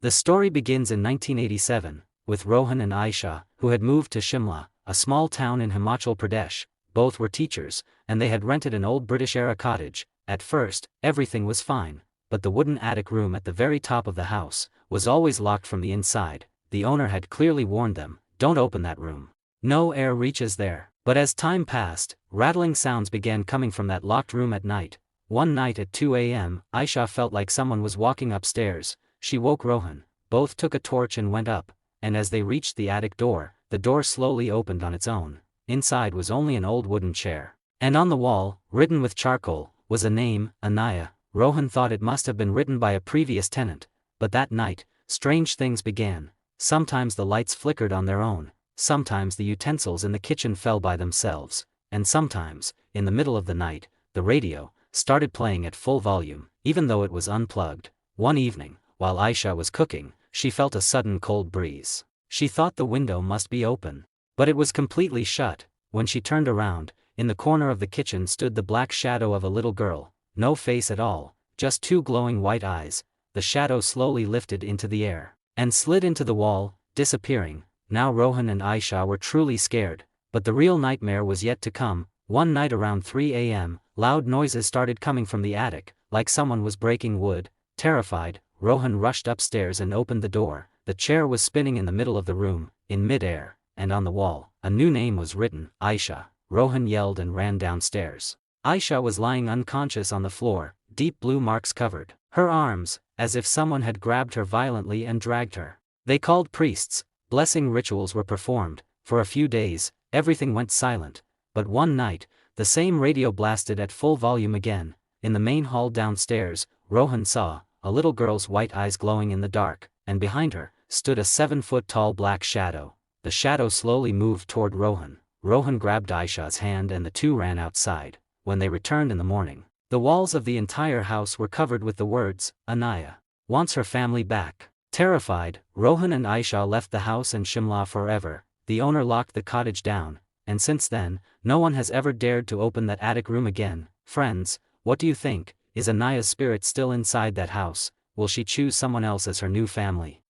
The story begins in 1987, with Rohan and Aisha, who had moved to Shimla, a small town in Himachal Pradesh. Both were teachers, and they had rented an old British-era cottage. At first, everything was fine, but the wooden attic room at the very top of the house was always locked from the inside. The owner had clearly warned them, "Don't open that room. No air reaches there." But as time passed, rattling sounds began coming from that locked room at night. One night at 2 a.m., Aisha felt like someone was walking upstairs. She woke Rohan. Both took a torch and went up, and as they reached the attic door, the door slowly opened on its own. Inside was only an old wooden chair. And on the wall, written with charcoal, was a name, ANAYA. Rohan thought it must have been written by a previous tenant. But that night, strange things began. Sometimes the lights flickered on their own, sometimes the utensils in the kitchen fell by themselves, and sometimes, in the middle of the night, the radio started playing at full volume, even though it was unplugged. One evening, while Aisha was cooking, she felt a sudden cold breeze. She thought the window must be open, but it was completely shut. When she turned around, in the corner of the kitchen stood the black shadow of a little girl. No face at all, just two glowing white eyes. The shadow slowly lifted into the air, and slid into the wall, disappearing. Now Rohan and Aisha were truly scared, but the real nightmare was yet to come. One night around 3 a.m., loud noises started coming from the attic, like someone was breaking wood. Terrified, Rohan rushed upstairs and opened the door. The chair was spinning in the middle of the room, in mid-air, and on the wall, a new name was written, Aisha. Rohan yelled and ran downstairs. Aisha was lying unconscious on the floor, deep blue marks covered her arms, as if someone had grabbed her violently and dragged her. They called priests. Blessing rituals were performed. For a few days, everything went silent. But one night, the same radio blasted at full volume again. In the main hall downstairs, Rohan saw a little girl's white eyes glowing in the dark, and behind her stood a 7-foot-tall black shadow. The shadow slowly moved toward Rohan. Rohan grabbed Aisha's hand and the two ran outside. When they returned in the morning, the walls of the entire house were covered with the words, "ANAYA wants her family back." Terrified, Rohan and Aisha left the house and Shimla forever. The owner locked the cottage down, and since then, no one has ever dared to open that attic room again. Friends, what do you think? Is Anaya's spirit still inside that house? Will she choose someone else as her new family?